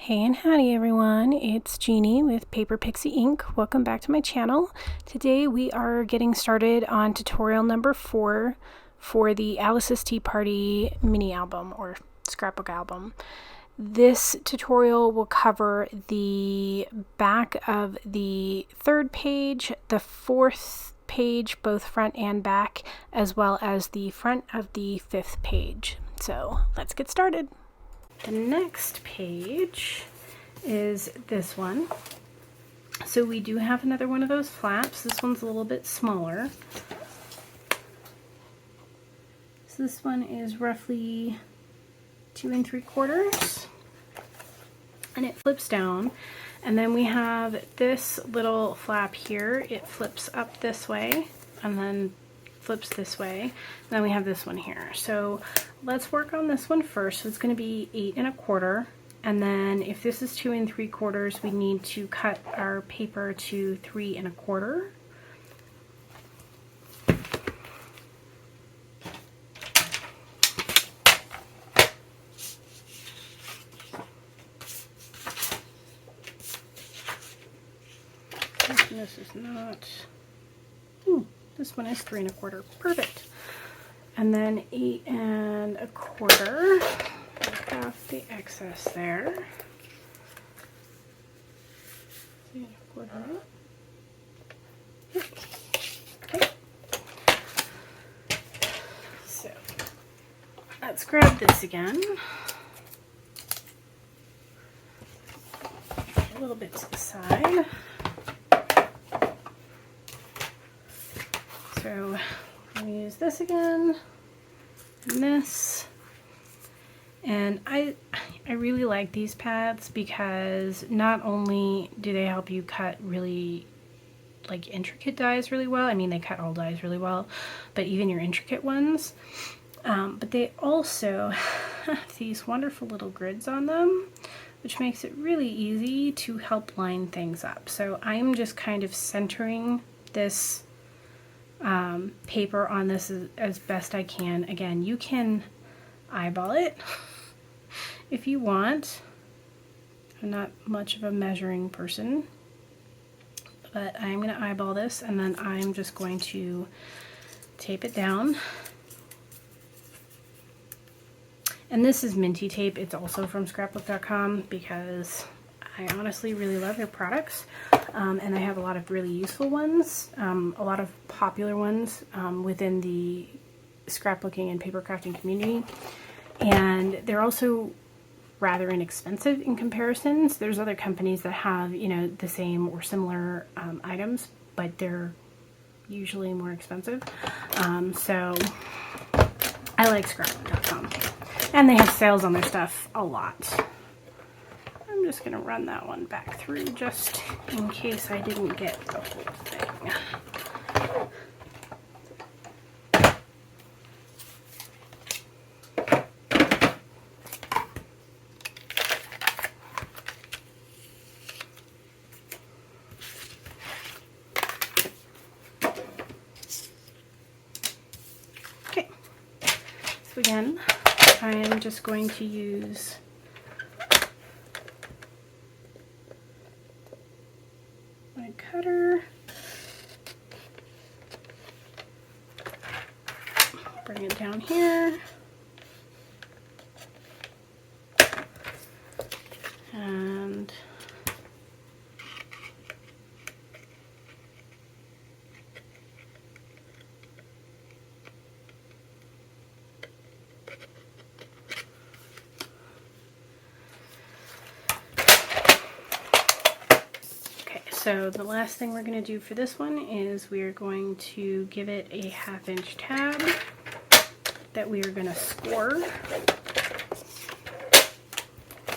Hey and howdy everyone, it's Jeannie with Paper Pixie Ink. Welcome back to my channel. Today we are getting started on tutorial number 4 for the Alice's Tea Party mini album or scrapbook album. This tutorial will cover the back of the 3rd page, the 4th page, both front and back, as well as the front of the 5th page. So let's get started. The next page is this one. So we do have another one of those flaps. This one's a little bit smaller. So this one is roughly 2 3/4, and it flips down. And then we have this little flap here. It flips up this way and then flips this way. And then we have this one here. So let's work on this one first. So it's going to be 8 1/4, and then if this is 2 3/4, we need to cut our paper to 3 1/4. This is not. This one is 3 1/4. Perfect. And then 8 1/4. Take off the excess there. 3 1/4. Yep. Okay. So let's grab this again. A little bit to the side. So I'm going to use this again, and this, and I really like these pads because not only do they help you cut really like intricate dies really well, I mean they cut all dies really well, but even your intricate ones, but they also have these wonderful little grids on them, which makes it really easy to help line things up. So I'm just kind of centering this paper on this as best I can. Again, you can eyeball it if you want. I'm not much of a measuring person, but I'm going to eyeball this, and then I'm just going to tape it down. And this is minty tape. It's also from scrapbook.com because I honestly really love their products, and they have a lot of really useful ones, a lot of popular ones within the scrapbooking and paper crafting community, and they're also rather inexpensive in comparisons. There's other companies that have, you know, the same or similar items, but they're usually more expensive. So I like scrapbook.com, and they have sales on their stuff a lot. I'm just going to run that one back through just in case I didn't get the whole thing. Okay, so again, I am just going to use my cutter, bring it down here, and so the last thing we're going to do for this one is we are going to give it a 1/2 inch tab that we are going to score.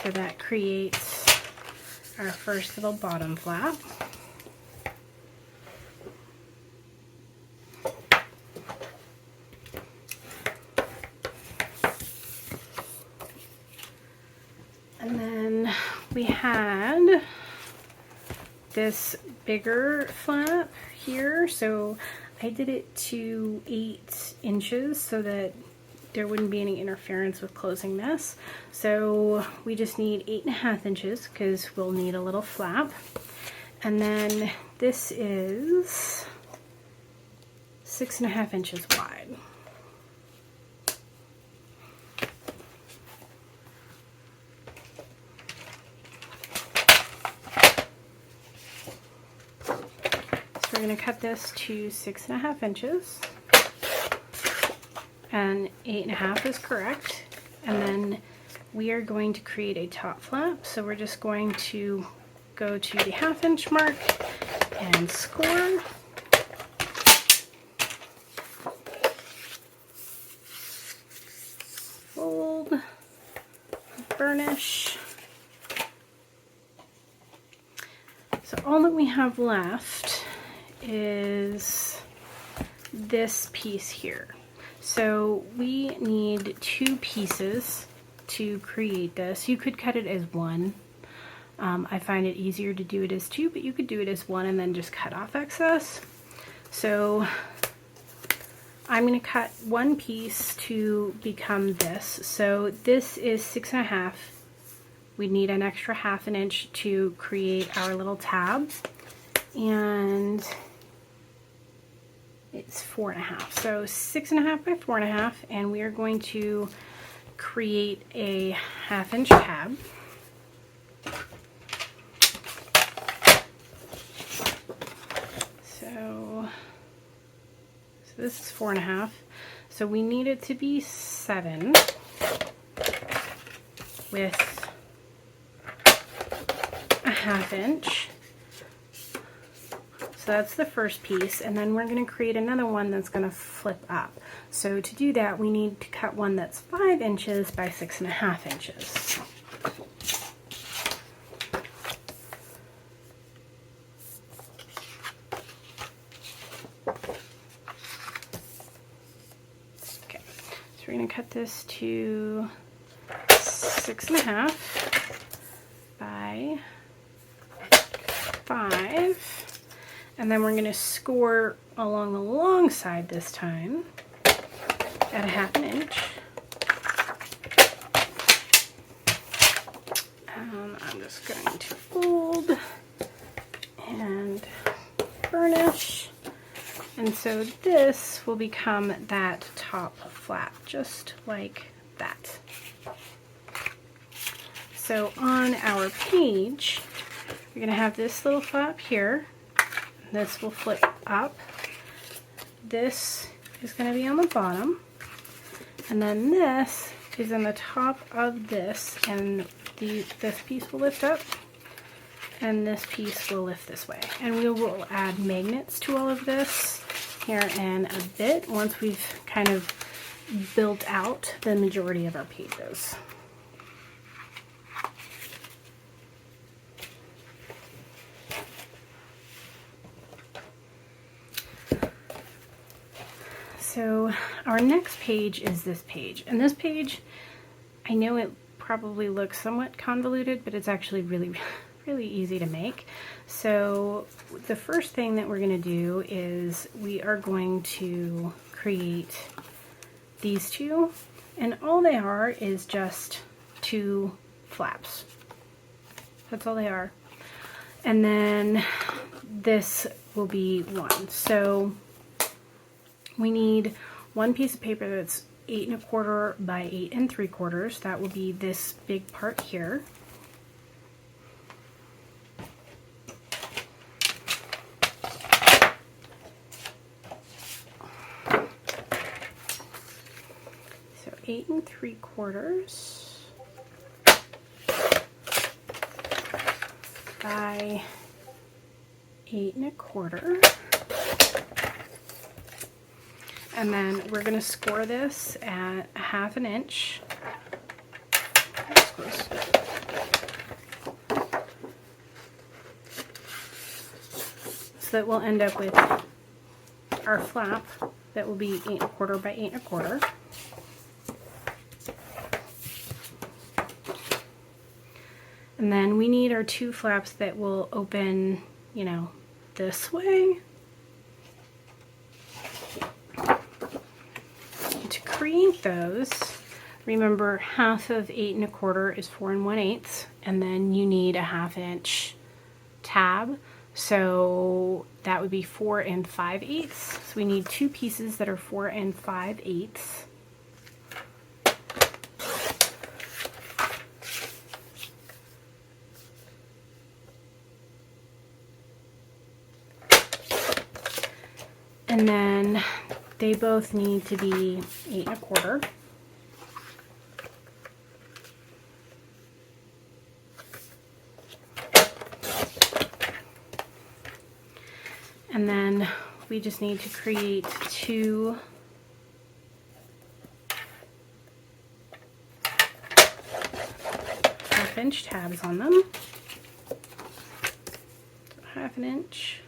So that creates our first little bottom flap. And then we had this bigger flap here, so I did it to 8 inches so that there wouldn't be any interference with closing this. So we just need 8.5 inches because we'll need a little flap. And then this is 6.5 inches wide. So we're going to cut this to 6.5 inches. And 8.5 is correct. And then we are going to create a top flap. So we're just going to go to the 1/2 inch mark and score. Fold, burnish. So all that we have left is this piece here. So we need 2 pieces to create this. You could cut it as 1. I find it easier to do it as 2, but you could do it as 1 and then just cut off excess. So I'm going to cut 1 piece to become this. So this is 6.5. We need an extra 1/2 inch to create our little tab. And it's 4.5. So 6.5 by 4.5, and we are going to create a 1/2 inch tab. So this is 4.5. So we need it to be 7 with a 1/2 inch. So that's the first piece, and then we're going to create another one that's going to flip up. So to do that, we need to cut one that's 5 inches by 6.5 inches. Okay, so we're going to cut this to 6.5 by 5. And then we're going to score along the long side this time at a 1/2 inch. I'm just going to fold and burnish. And so this will become that top flap, just like that. So on our page, we're going to have this little flap here. This will flip up. This is going to be on the bottom. And then this is on the top of this. And this piece will lift up. And this piece will lift this way. And we will add magnets to all of this here in a bit once we've kind of built out the majority of our pages. So our next page is this page, and this page, I know it probably looks somewhat convoluted, but it's actually really easy to make. So the first thing that we're going to do is we are going to create these 2, and all they are is just 2 flaps. That's all they are. And then this will be 1. So we need 1 piece of paper that's 8 1/4 by 8 3/4. That will be this big part here. So 8 3/4 by 8 1/4. And then we're going to score this at a 1/2 inch. So that we'll end up with our flap that will be 8 1/4 by 8 1/4. And then we need our 2 flaps that will open, you know, this way. To create those, remember half of 8 1/4 is 4 1/8, and then you need a 1/2 inch tab. So that would be 4 5/8. So we need 2 pieces that are 4 5/8. And then they both need to be 8 1/4. And then we just need to create 2 1/2 inch tabs on them. 1/2 inch.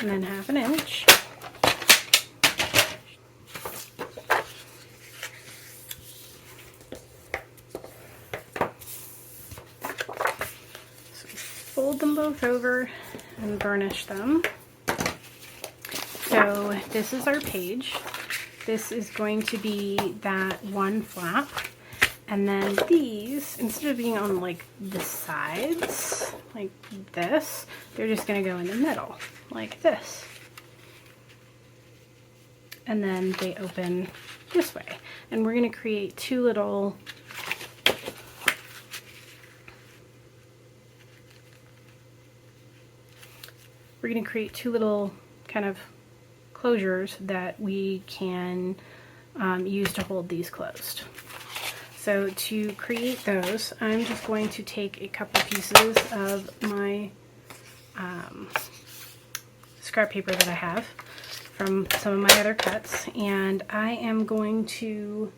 And then 1/2 inch. So fold them both over and burnish them. So this is our page. This is going to be that one flap. And then these, instead of being on like the sides, like this, they're just going to go in the middle, like this. And then they open this way. And we're going to create 2 little kind of closures that we can use to hold these closed. So to create those, I'm just going to take a couple pieces of my scrap paper that I have from some of my other cuts, and I am going to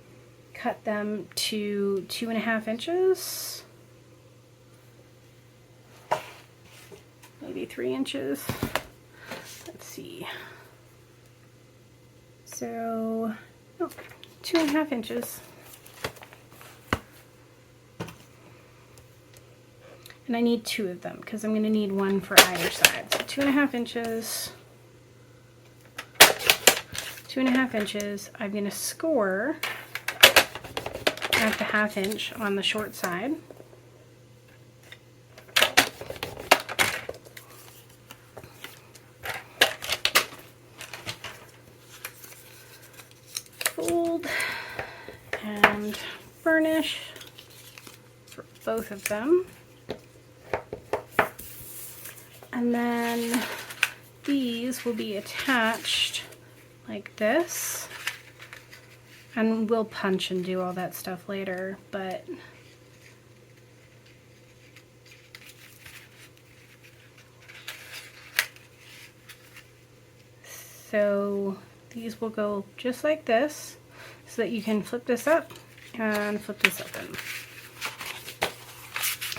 cut them to 2 1/2 inches, maybe 3 inches. Let's see. So, 2 1/2 inches. And I need 2 of them because I'm going to need one for either side. So 2 1/2 inches, 2 1/2 inches. I'm going to score at the 1/2 inch on the short side. Fold and burnish for both of them. And then these will be attached like this. And we'll punch and do all that stuff later, but so these will go just like this, so that you can flip this up and flip this open.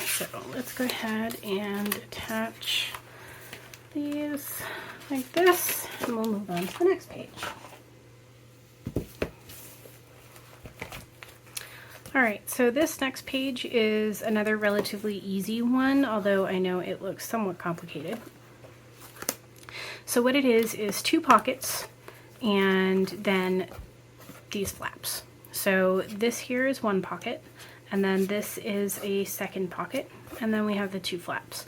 So let's go ahead and attach these like this, and we'll move on to the next page. Alright, so this next page is another relatively easy one, although I know it looks somewhat complicated. So what it is 2 pockets and then these flaps. So this here is one pocket, and then this is a second pocket, and then we have the 2 flaps.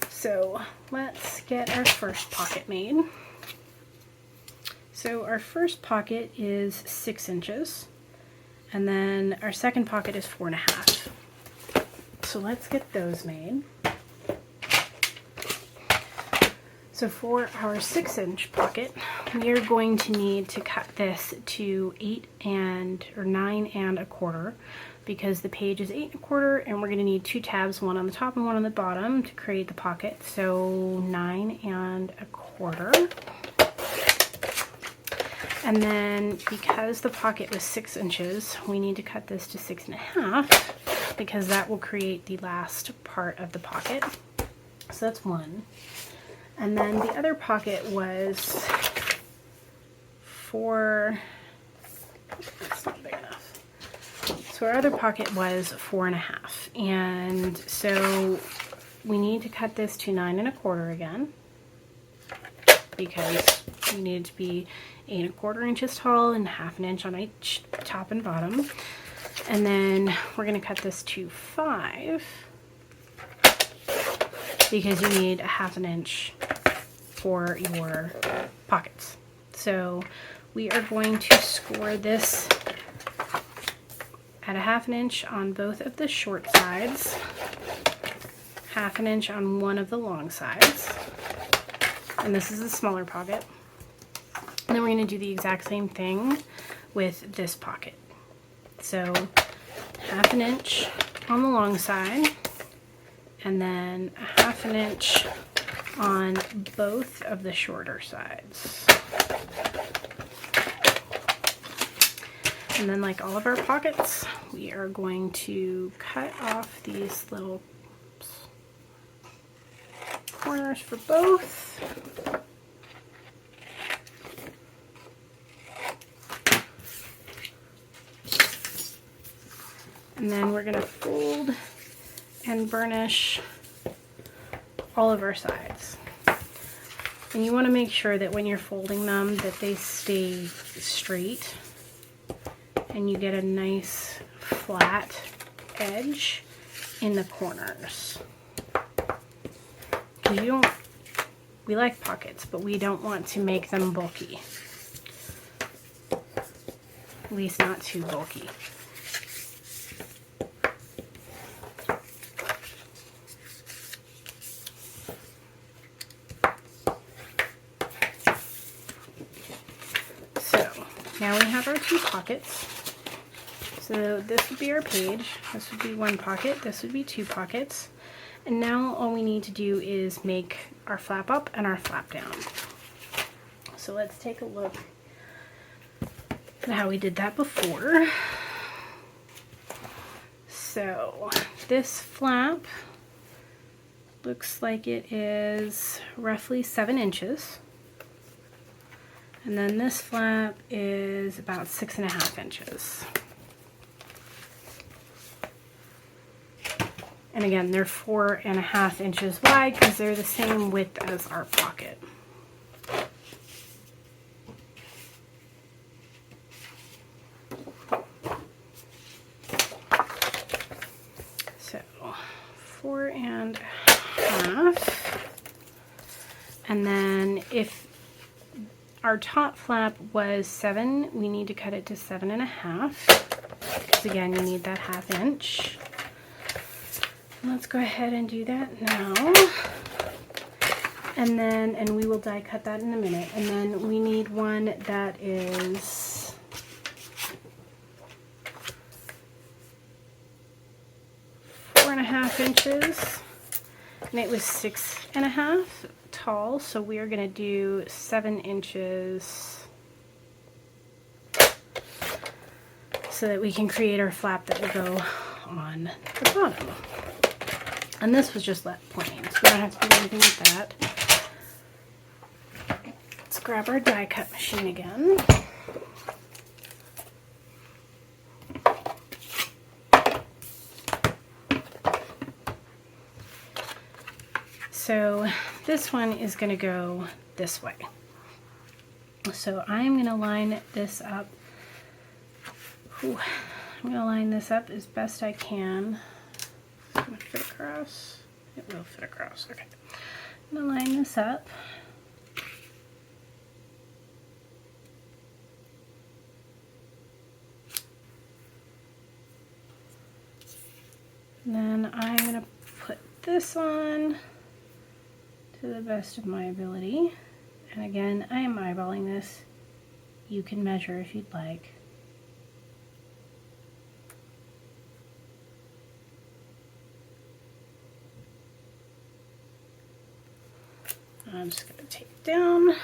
So let's get our first pocket made. So our first pocket is 6 inches, and then our second pocket is 4 1/2. So let's get those made. So for our 6 inch pocket, we are going to need to cut this to 9 1/4, because the page is 8 1/4, and we're going to need 2 tabs, one on the top and one on the bottom, to create the pocket. So 9 1/4. And then because the pocket was 6 inches, we need to cut this to 6 1/2, because that will create the last part of the pocket. So that's one. And then the other pocket was 4, that's not big enough. So our other pocket was 4 1/2. And so we need to cut this to 9 1/4 again, because You need it to be 8 1/4 inches tall and 1/2 inch on each top and bottom. And then we're going to cut this to 5 because you need 1/2 inch for your pockets. So we are going to score this at 1/2 inch on both of the short sides, 1/2 inch on one of the long sides, and this is a smaller pocket. And then we're going to do the exact same thing with this pocket. So 1/2 inch on the long side, and then 1/2 inch on both of the shorter sides. And then, like all of our pockets, we are going to cut off these little corners for both. And then we're going to fold and burnish all of our sides. And you want to make sure that when you're folding them that they stay straight and you get a nice flat edge in the corners. Because we like pockets, but we don't want to make them bulky. At least not too bulky. Now we have our 2 pockets. So this would be our page. This would be 1 pocket. This would be 2 pockets. And now all we need to do is make our flap up and our flap down. So let's take a look at how we did that before. So this flap looks like it is roughly 7 inches. And then this flap is about 6 1/2 inches. And again, they're 4 1/2 inches wide because they're the same width as our pocket. So 4 1/2. And then if our top flap was 7, we need to cut it to 7 1/2. Because again, you need that 1/2 inch. Let's go ahead and do that now. And we will die cut that in a minute. And then we need one that is 4 1/2 inches. And it was 6 1/2 tall, so we are going to do 7 inches so that we can create our flap that will go on the bottom. And this was just left plain, so we don't have to do anything with that. Let's grab our die cut machine again. So this one is going to go this way. So I'm going to line this up. I'm going to line this up as best I can. It's going to fit across. It will fit across. Okay. I'm going to line this up. And then I'm going to put this on to the best of my ability. And again, I am eyeballing this. You can measure if you'd like. I'm just going to take it down,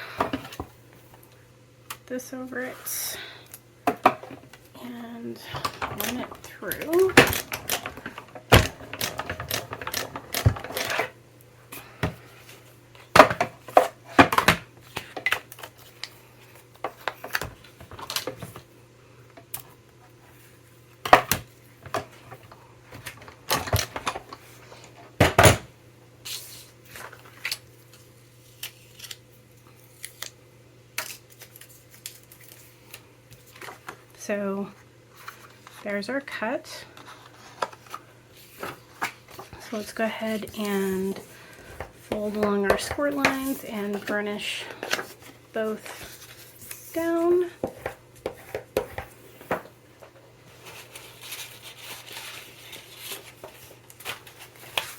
put this over it, and run it through. So there's our cut. So let's go ahead and fold along our squirt lines and burnish both down.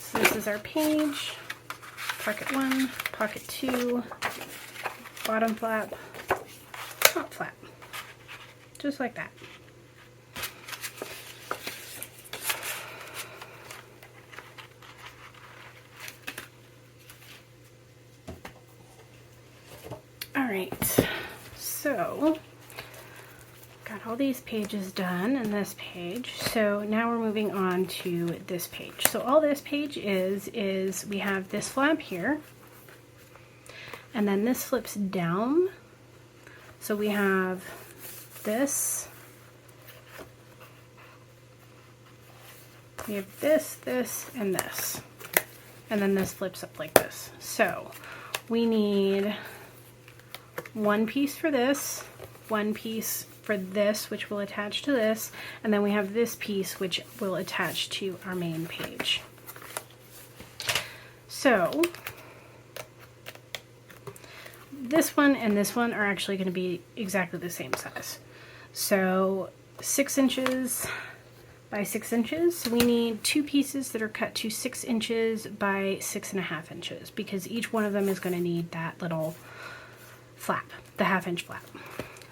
So this is our page, pocket 1, pocket 2, bottom flap, top flap, just like that. Alright, so got all these pages done and this page. So now we're moving on to this page. So all this page is we have this flap here, and then this flips down. So we have this, we have this, this, and this. And then this flips up like this. So we need one piece for this, one piece for this, which will attach to this, and then we have this piece which will attach to our main page. So this one and this one are actually going to be exactly the same size. So 6 inches by 6 inches. So we need 2 pieces that are cut to 6 inches by 6.5 inches, because each one of them is going to need that little flap, the 1/2 inch flap.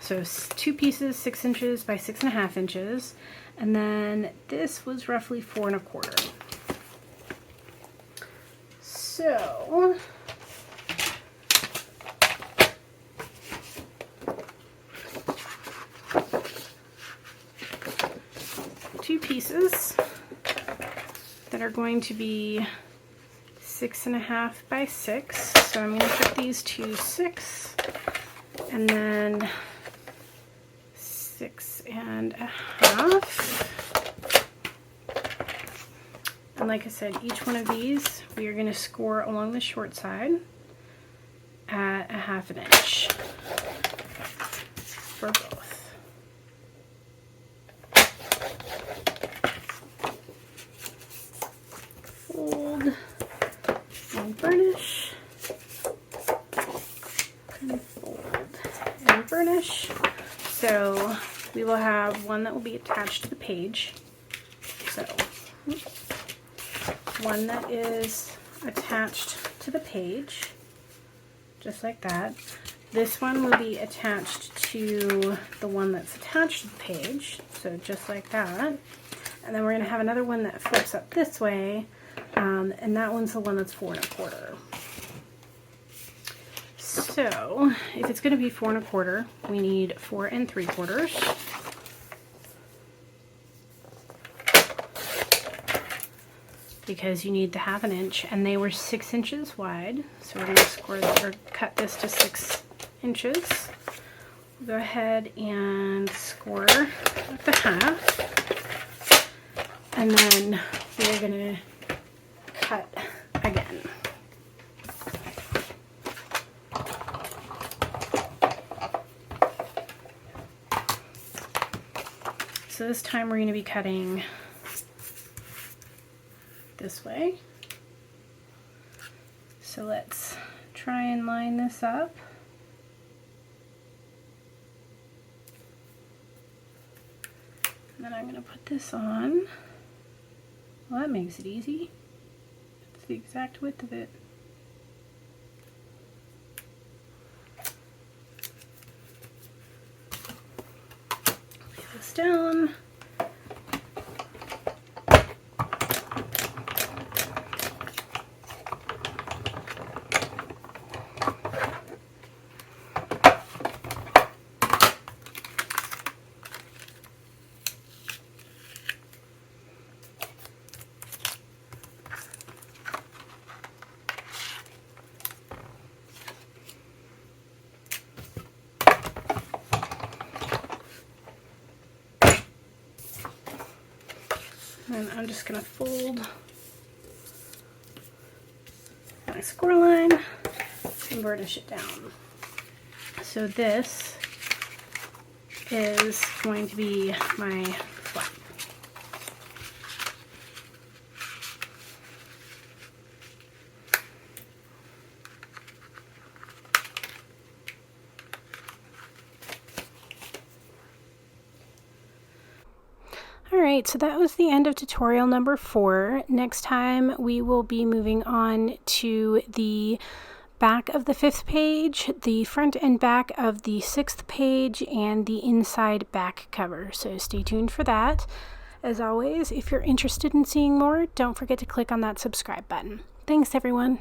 So 2 pieces, 6 inches by 6.5 inches, and then this was roughly 4 1/4. So two pieces that are going to be 6.5 by 6. So I'm going to put these to 6, and then 6.5. And like I said, each one of these we are going to score along the short side at 1/2 inch for both. Fold and burnish, and fold and burnish. So we will have one that will be attached to the page. So one that is attached to the page, just like that. This one will be attached to the one that's attached to the page, so just like that. And then we're going to have another one that flips up this way, and that one's the one that's 4 1/4. So if it's going to be 4 1/4, we need 4 3/4. Because you need the 1/2 inch, and they were 6 inches wide. So we're going to score or cut this to 6 inches. We'll go ahead and score at the 1/2, and then we're going to cut again. So this time we're going to be cutting this way. So let's try and line this up. And then I'm going to put this on. Well, that makes it easy. It's the exact width of it. Lay this down. And I'm just going to fold my score line and burnish it down. So this is going to be my flap. Alright, so that was the end of tutorial number 4. Next time we will be moving on to the back of the 5th page, the front and back of the 6th page, and the inside back cover. So stay tuned for that. As always, if you're interested in seeing more, don't forget to click on that subscribe button. Thanks, everyone.